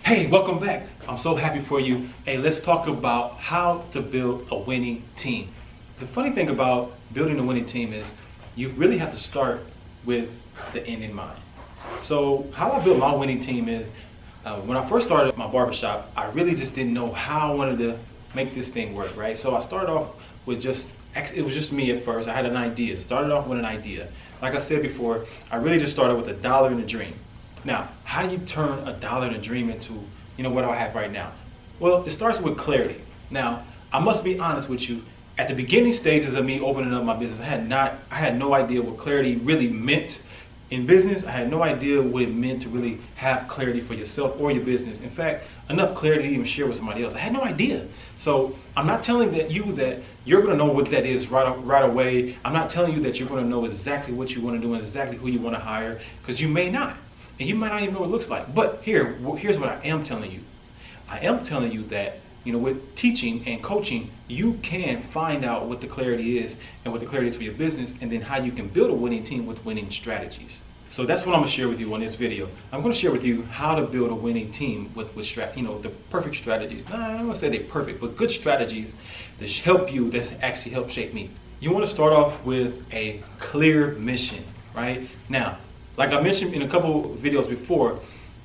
Hey, welcome back. I'm so happy for you. Hey, let's talk about how to build a winning team. The funny thing about building a winning team is you really have to start with the end in mind. So how I built my winning team is when I first started my barbershop, I really just didn't know how I wanted to make this thing work, right? So I started off with it was just me at first. I had an idea. Started off with an idea. Like I said before, I really just started with $1 and a dream. Now, how do you turn $1 and a dream into, what I have right now? Well, it starts with clarity. Now, I must be honest with you. At the beginning stages of me opening up my business, I had no idea what clarity really meant in business. I had no idea what it meant to really have clarity for yourself or your business. In fact, enough clarity to even share with somebody else. I had no idea. So I'm not telling that you're going to know what that is right away. I'm not telling you that you're going to know exactly what you want to do and exactly who you want to hire, because you may not. And you might not even know what it looks like. But here's what I am telling you. I am telling you that, with teaching and coaching, you can find out what the clarity is and what the clarity is for your business, and then how you can build a winning team with winning strategies. So that's what I'm gonna share with you on this video. I'm gonna share with you how to build a winning team with the perfect strategies. No, I'm gonna say they're perfect, but good strategies that help you, that's actually help shape me. You wanna start off with a clear mission, right? Now, like I mentioned in a couple videos before,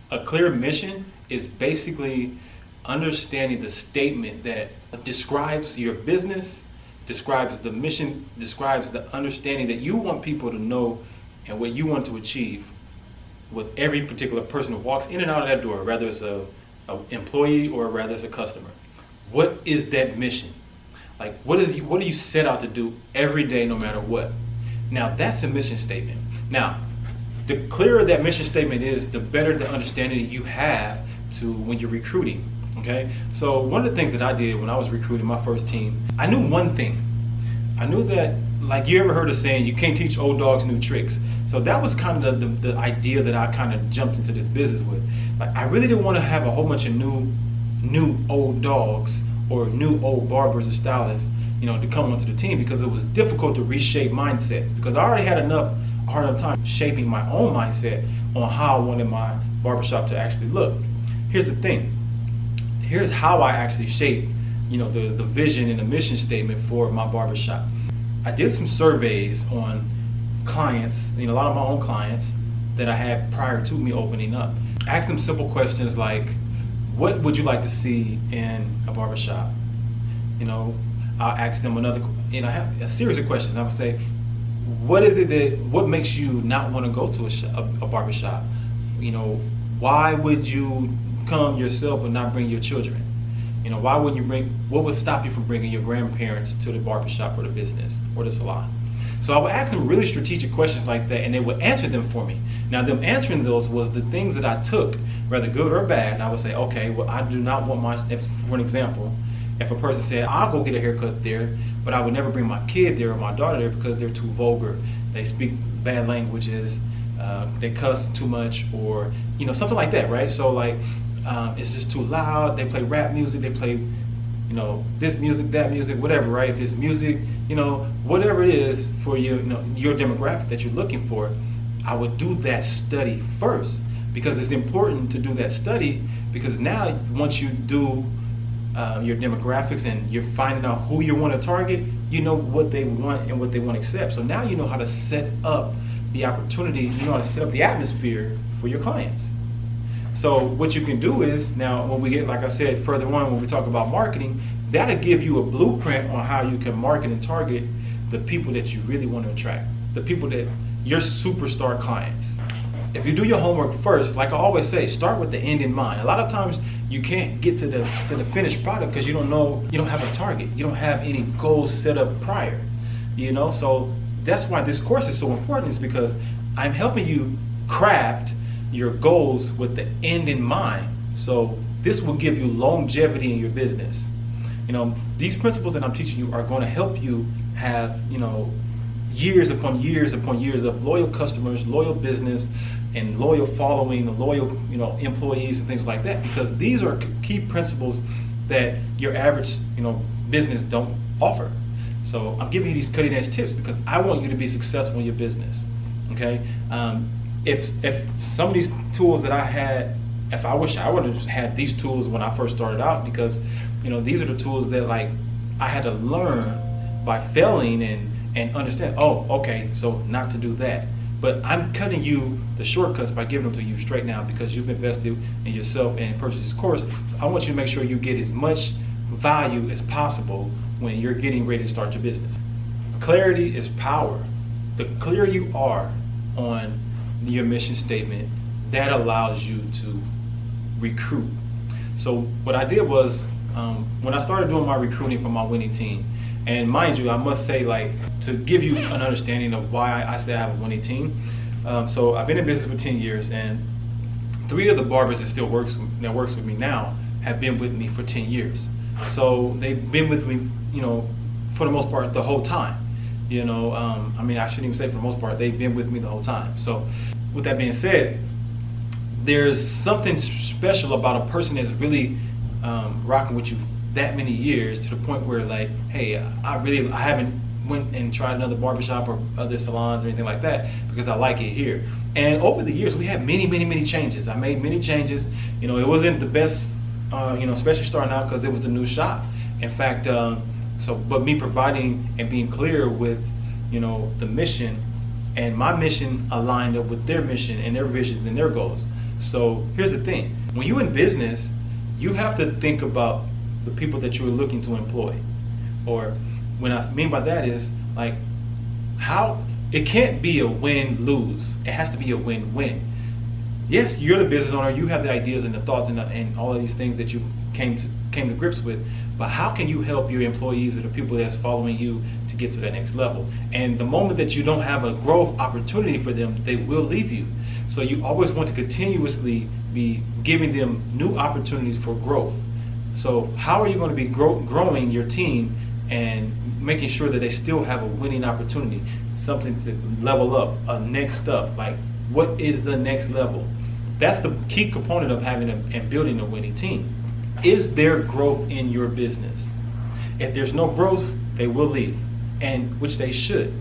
a clear mission is basically understanding the statement that describes your business, describes the mission, describes the understanding that you want people to know and what you want to achieve with every particular person who walks in and out of that door, whether it's an employee or whether it's a customer. What is that mission? Like, what do you set out to do every day, no matter what? Now, that's a mission statement. Now, the clearer that mission statement is, the better the understanding you have to when you're recruiting. Okay, so one of the things that I did when I was recruiting my first team, I knew one thing. I knew that, like, you ever heard of saying, you can't teach old dogs new tricks. So that was kind of the idea that I kind of jumped into this business with. Like, I really didn't want to have a whole bunch of new old dogs or new old barbers or stylists, to come onto the team, because it was difficult to reshape mindsets, because I already had a hard enough time shaping my own mindset on how I wanted my barbershop to actually look. Here's the thing. Here's how I actually shaped, the vision and the mission statement for my barbershop. I did some surveys on clients, a lot of my own clients that I had prior to me opening up. I asked them simple questions like, what would you like to see in a barbershop? I'll ask them I have a series of questions. I would say, what makes you not want to go to a barbershop? Why would you come yourself and not bring your children? Why wouldn't you what would stop you from bringing your grandparents to the barbershop or the business or the salon? So I would ask them really strategic questions like that, and they would answer them for me. Now, them answering those was the things that I took, whether good or bad, and I would say, okay, well, I do not want for an example, if a person said, I'll go get a haircut there, but I would never bring my kid there or my daughter there because they're too vulgar, they speak bad languages, they cuss too much, or something like that, right? So like, it's just too loud, they play rap music, they play this music, that music, whatever, right? If it's music, whatever it is for your demographic that you're looking for, I would do that study first, because it's important to do that study, because now once you do your demographics and you're finding out who you want to target, you know what they want and what they want to accept. So now you know how to set up the opportunity, you know how to set up the atmosphere for your clients. So what you can do is, now when we get, like I said, further on when we talk about marketing, that'll give you a blueprint on how you can market and target the people that you really want to attract, the people that your superstar clients. If you do your homework first, like I always say, start with the end in mind. A lot of times you can't get to the finished product because you don't have a target. You don't have any goals set up prior. So that's why this course is so important, is because I'm helping you craft your goals with the end in mind. So this will give you longevity in your business. These principles that I'm teaching you are going to help you have, years upon years upon years of loyal customers, loyal business, and loyal following, loyal, employees and things like that, because these are key principles that your average, business don't offer. So I'm giving you these cutting edge tips because I want you to be successful in your business. Okay. If some of these tools that I had if I wish I would have had these tools when I first started out, because these are the tools that like I had to learn by failing and understand, oh, okay, so not to do that. But I'm cutting you the shortcuts by giving them to you straight now, because you've invested in yourself and purchased this course. So I want you to make sure you get as much value as possible when you're getting ready to start your business. Clarity is power. The clearer you are on your mission statement, that allows you to recruit. So what I did was, when I started doing my recruiting for my winning team, and mind you, I must say, like, to give you an understanding of why I say I have a winning team. So I've been in business for 10 years, and 3 of the barbers that still works with me now have been with me for 10 years. So they've been with me, for the most part, the whole time. I shouldn't even say for the most part, they've been with me the whole time. So with that being said, there's something special about a person that's really rocking with you that many years, to the point where, like, hey, I haven't went and tried another barbershop or other salons or anything like that, because I like it here. And over the years, we had many changes. I made many changes. It wasn't the best, especially starting out, because it was a new shop. In fact, but me providing and being clear with, the mission, and my mission aligned up with their mission and their vision and their goals. So here's the thing: when you're in business, you have to think about the people that you're looking to employ. Or what I mean by that is, like, how it can't be a win-lose. It has to be a win-win. Yes, you're the business owner, you have the ideas and the thoughts and all of these things that you came to grips with, but how can you help your employees or the people that's following you to get to that next level? And the moment that you don't have a growth opportunity for them, they will leave you. So you always want to continuously be giving them new opportunities for growth. So how are you going to be growing your team and making sure that they still have a winning opportunity, something to level up, a next up? Like, what is the next level? That's the key component of having and building a winning team. Is there growth in your business? If there's no growth, they will leave, and which they should.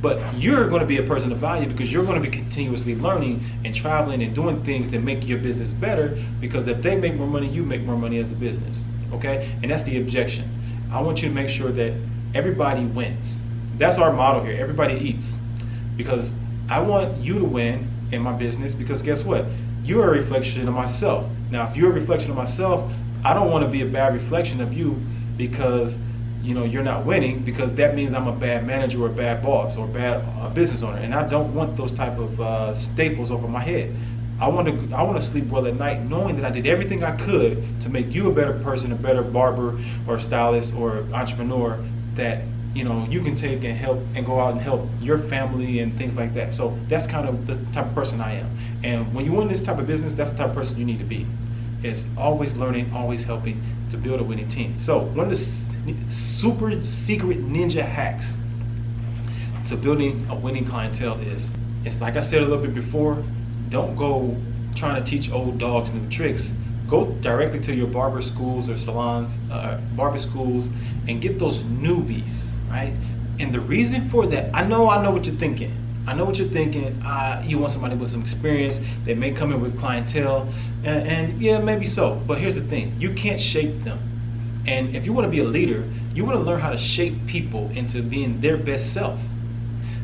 But you're going to be a person of value, because you're going to be continuously learning and traveling and doing things that make your business better, because if they make more money, you make more money as a business. Okay? And that's the objection. I want you to make sure that everybody wins. That's our motto here. Everybody eats. Because I want you to win in my business, because guess what? You're a reflection of myself. Now, if you're a reflection of myself, I don't want to be a bad reflection of you, because you're not winning, because that means I'm a bad manager or a bad boss or a bad business owner, and I don't want those type of staples over my head. I want to sleep well at night, knowing that I did everything I could to make you a better person, a better barber or stylist or entrepreneur, that you can take and help and go out and help your family and things like that. So that's kind of the type of person I am. And when you in this type of business, that's the type of person you need to be. It's always learning, always helping to build a winning team. So one of the super secret ninja hacks to building a winning clientele is, it's like I said a little bit before, don't go trying to teach old dogs new tricks. Go directly to your barber schools or salons, barber schools, and get those newbies, right? And the reason for that, I know what you're thinking. I know what you're thinking. You want somebody with some experience. They may come in with clientele, and yeah, maybe so. But here's the thing: you can't shape them. And if you want to be a leader, you want to learn how to shape people into being their best self.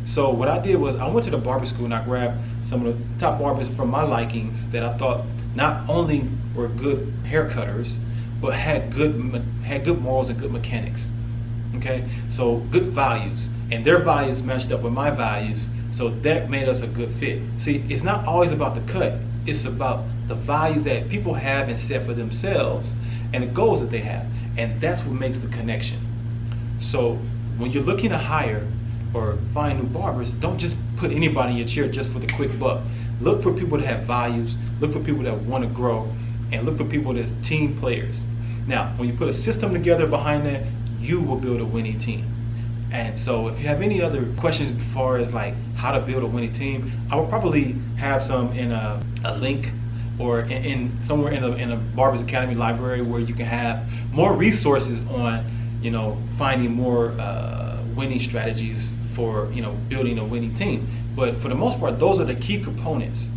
So what I did was, I went to the barber school and I grabbed some of the top barbers from my likings that I thought not only were good haircutters, but had good morals and good mechanics. Okay, so good values, and their values matched up with my values, so that made us a good fit. See, it's not always about the cut; it's about the values that people have and set for themselves, and the goals that they have, and that's what makes the connection. So when you're looking to hire or find new barbers, don't just put anybody in your chair just for the quick buck. Look for people that have values, look for people that want to grow, and look for people that's team players. Now, when you put a system together behind that, you will build a winning team. And so if you have any other questions as far as like how to build a winning team, I will probably have some in a link or in somewhere in a Barbers Academy library, where you can have more resources on finding more winning strategies for building a winning team. But for the most part, those are the key components.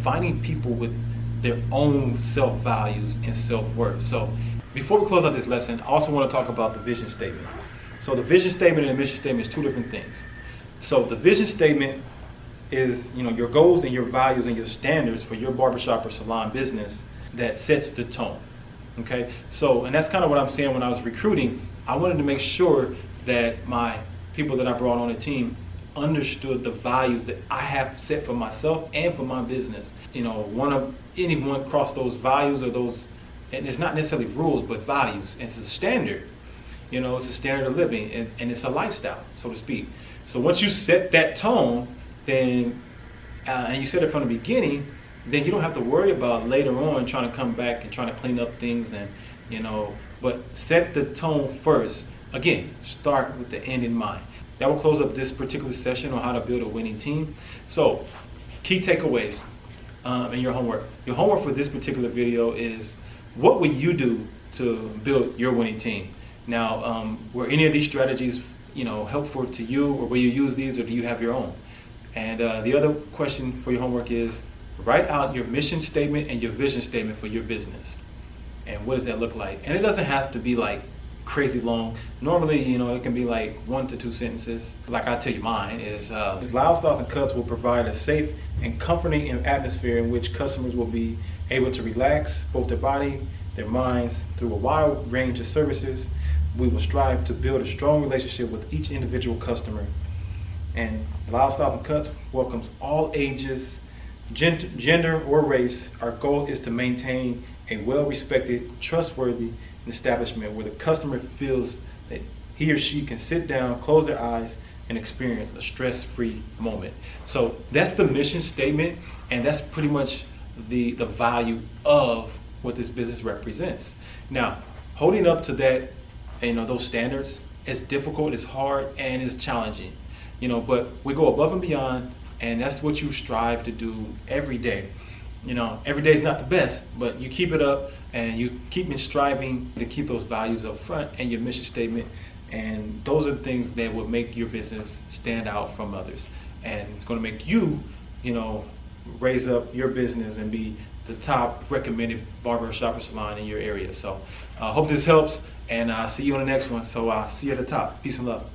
Finding people with their own self-values and self-worth. So before we close out this lesson, I also want to talk about the vision statement. So the vision statement and the mission statement is two different things. So the vision statement is, your goals and your values and your standards for your barbershop or salon business that sets the tone. Okay, so, and that's kind of what I'm saying when I was recruiting. I wanted to make sure that my people that I brought on the team understood the values that I have set for myself and for my business. Anyone cross those values or those, and it's not necessarily rules, but values. It's a standard. It's a standard of living, and it's a lifestyle, so to speak. So once you set that tone, then, and you set it from the beginning, then you don't have to worry about later on trying to come back and trying to clean up things but set the tone first. Again, start with the end in mind. That will close up this particular session on how to build a winning team. So, key takeaways and your homework. Your homework for this particular video is, what will you do to build your winning team? Now, were any of these strategies helpful to you, or will you use these, or do you have your own? And the other question for your homework is, write out your mission statement and your vision statement for your business. And what does that look like? And it doesn't have to be like crazy long. Normally, it can be like 1 to 2 sentences. Like I tell you, mine is, Lyle Styles and Cuts will provide a safe and comforting atmosphere in which customers will be able to relax both their body, their minds through a wide range of services. We will strive to build a strong relationship with each individual customer. And Lyle Styles and Cuts welcomes all ages, gender or race. Our goal is to maintain a well-respected, trustworthy establishment where the customer feels that he or she can sit down, close their eyes, and experience a stress-free moment. So that's the mission statement, and that's pretty much the value of what this business represents. Now, holding up to that, those standards, it's difficult, it's hard, and it's challenging. But we go above and beyond, and that's what you strive to do every day. Every day is not the best, but you keep it up and you keep striving to keep those values up front and your mission statement. And those are the things that will make your business stand out from others. And it's going to make you, raise up your business and be the top recommended barbershop or salon in your area. So I hope this helps, and I'll see you on the next one. So see you at the top. Peace and love.